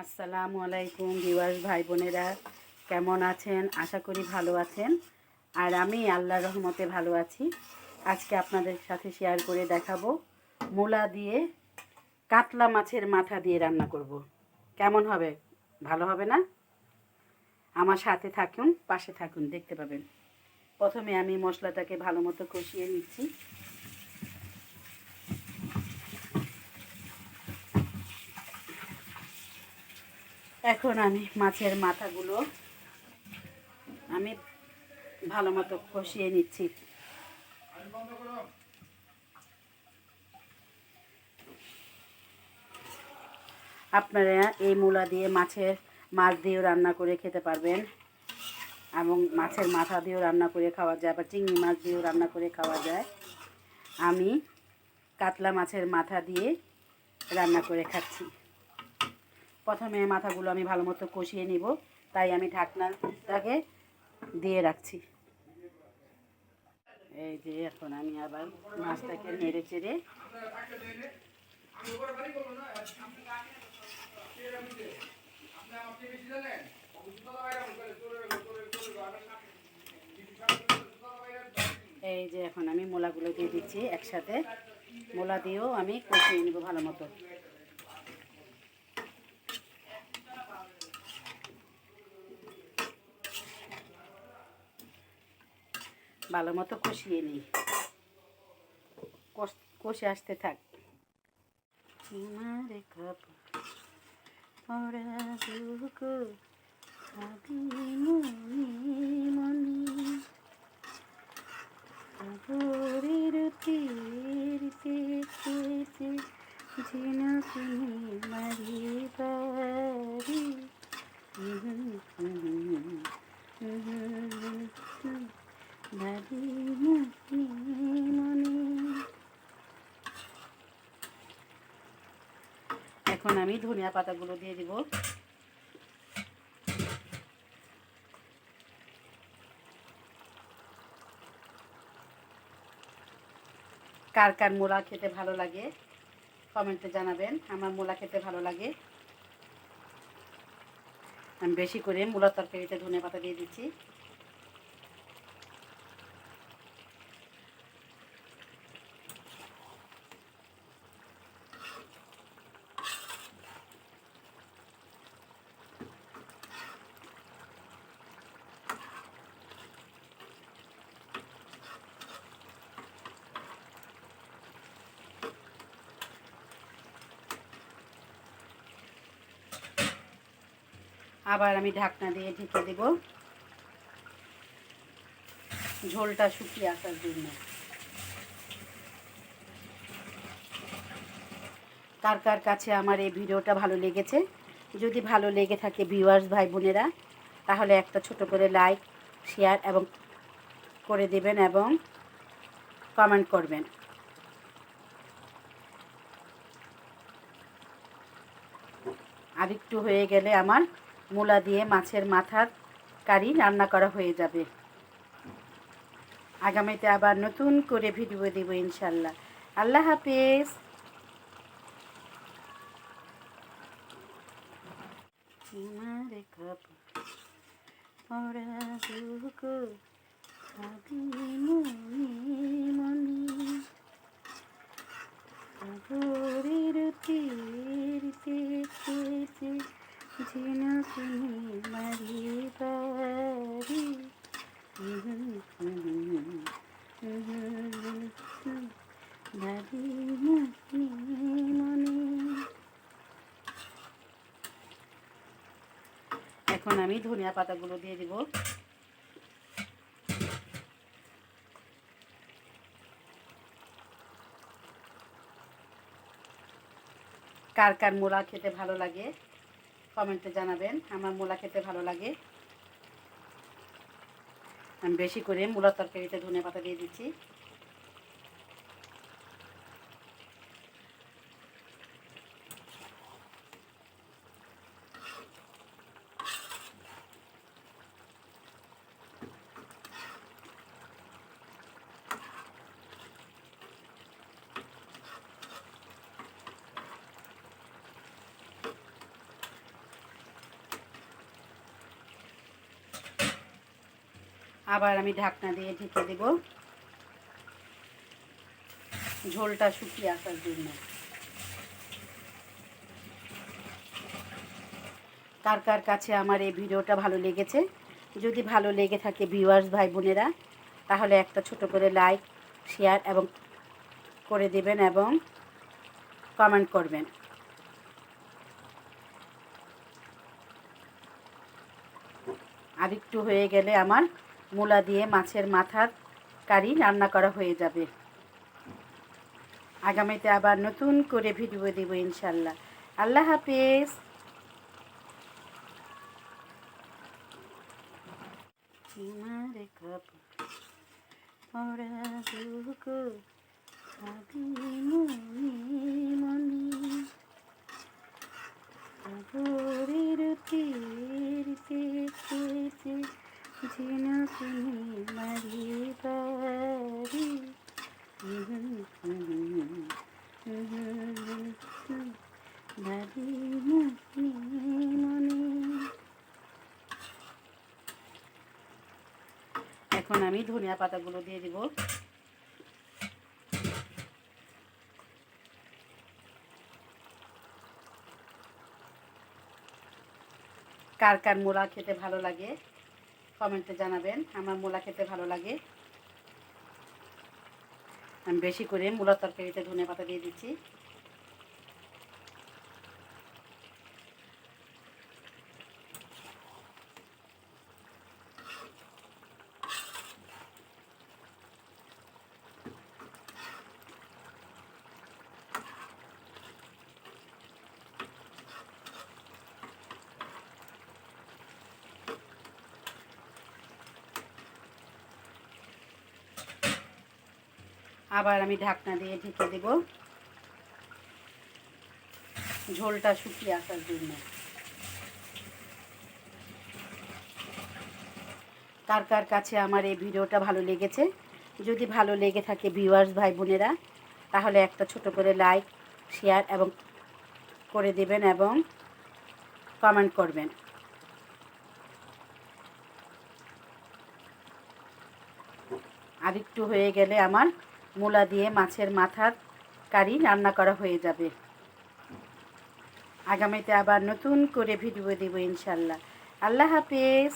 আসসালামু আলাইকুম ভিউয়ার্স ভাই বোনেরা, কেমন আছেন? আশা করি ভালো আছেন। আর আমি আল্লাহর রহমতে ভালো আছি। আজকে আপনাদের সাথে শেয়ার করে দেখাবো মূলা দিয়ে কাতলা মাছের মাথা দিয়ে রান্না করব। কেমন হবে? ভালো হবে না? আমার সাথে থাকুন, পাশে থাকুন, দেখতে পাবেন। প্রথমে আমি মশলাটাকে ভালো মতো কষিয়ে নিচ্ছি। এখন আমি মাছের মাথাগুলো আমি ভালো মতো কষিয়ে নিচ্ছি। আপনারা এই মূলা দিয়ে মাছ দিয়েও রান্না করে খেতে পারবেন, এবং মাছের মাথা দিয়েও রান্না করে খাওয়া যায়, আবার চিংড়ি মাছ দিয়েও রান্না করে খাওয়া যায়। আমি কাতলা মাছের মাথা দিয়ে রান্না করে খাচ্ছি। প্রথমে মাথাগুলো আমি ভালো মতো কষিয়ে নিব, তাই আমি ঢাকনাটাকে দিয়ে রাখছি। এই যে এখন আমি আবার মাছটাকে নেড়ে চেড়ে এই যে এখন আমি মূলাগুলো দিয়ে দিচ্ছি একসাথে। মূলা দিয়েও আমি কষিয়ে নেব ভালো মতো। ভালো মতো কষিয়ে নিই, কষে আসতে থাক। এখন আমি ধনিয়া পাতাগুলো দিয়ে দিব। কার কার মূলা খেতে ভালো লাগে কমেন্টে জানাবেন। আমার মূলা খেতে ভালো লাগে। আমি বেশি করে মূলার তরকারিতে ধনিয়া পাতা দিয়ে দিচ্ছি। আবার আমি ঢাকনা দিয়ে ঢেকে দেব ঝোলটা শুকিয়ে আসার জন্য। কার কার কাছে আমার এই ভিডিওটা ভালো লেগেছে? যদি ভালো লেগে থাকে ভিউয়ার্স ভাই বোনেরা, তাহলে একটা ছোট করে লাইক, শেয়ার এবং করে দেবেন এবং কমেন্ট করবেন। আরেকটু হয়ে গেলে আমার মূলা দিয়ে মাছের মাথার কারি রান্না করা হয়ে যাবে। আগামীতে আবার নতুন করে ভিডিও দেব ইনশাল্লাহ। আল্লাহ হাফেজ। এখন আমি ধনিয়া পাতাগুলো দিয়ে দিব। কার কার মূলা খেতে ভালো লাগে কমেন্টে জানাবেন। আমার মূলা খেতে ভালো লাগে। আমি বেশি করে মূলার তরকারিতে ধনিয়া পাতা দিয়ে দিচ্ছি। আবার আমি ঢাকনা দিয়ে ঢেকে দেব ঝোলটা শুকিয়ে আসার জন্য। কার কার কাছে আমার এই ভিডিওটা ভালো লেগেছে, যদি ভালো লেগে থাকে ভিউয়ার্স ভাই বোনেরা, তাহলে একটা ছোট করে লাইক, শেয়ার এবং করে দেবেন এবং কমেন্ট করবেন। আর একটু হয়ে গেলে আমার মূলা দিয়ে মাছের মাথার কারি রান্না করা হয়ে যাবে। আগামীতে আবার নতুন করে ভিডিও দেব ইনশাল্লাহ। আল্লাহ হাফেজ। তোমার পড়া বুকু ভাবি মনে মনে ভোরের তীরতে চেয়েছে ঝিনুকুনি মারি বাড়ি ভাবি মনে মনে। এখন আমি ধনিয়া পাতাগুলো দিয়ে দিব। কার কার মূলা খেতে ভালো লাগে কমেন্টে জানাবেন। আমার মূলা খেতে ভালো লাগে। আমি বেশি করে মূলার তরকারিতে ধনিয়া পাতা দিয়ে দিচ্ছি। আবার আমি ঢাকনা দিয়ে ঢেকে দেব ঝোলটা শুকিয়ে আসার জন্য। কার কার কাছে আমার এই ভিডিওটা ভালো লেগেছে, যদি ভালো লেগে থাকে ভিউয়ার্স ভাই বোনেরা, তাহলে একটা ছোট করে লাইক, শেয়ার এবং করে দেবেন এবং কমেন্ট করবেন। আর একটু হয়ে গেলে আমার মূলা দিয়ে মাছের মাথার কারি রান্না করা হয়ে যাবে। আগামীতে আবার নতুন করে ভিডিও দেব ইনশাল্লাহ। আল্লাহ হাফেজ।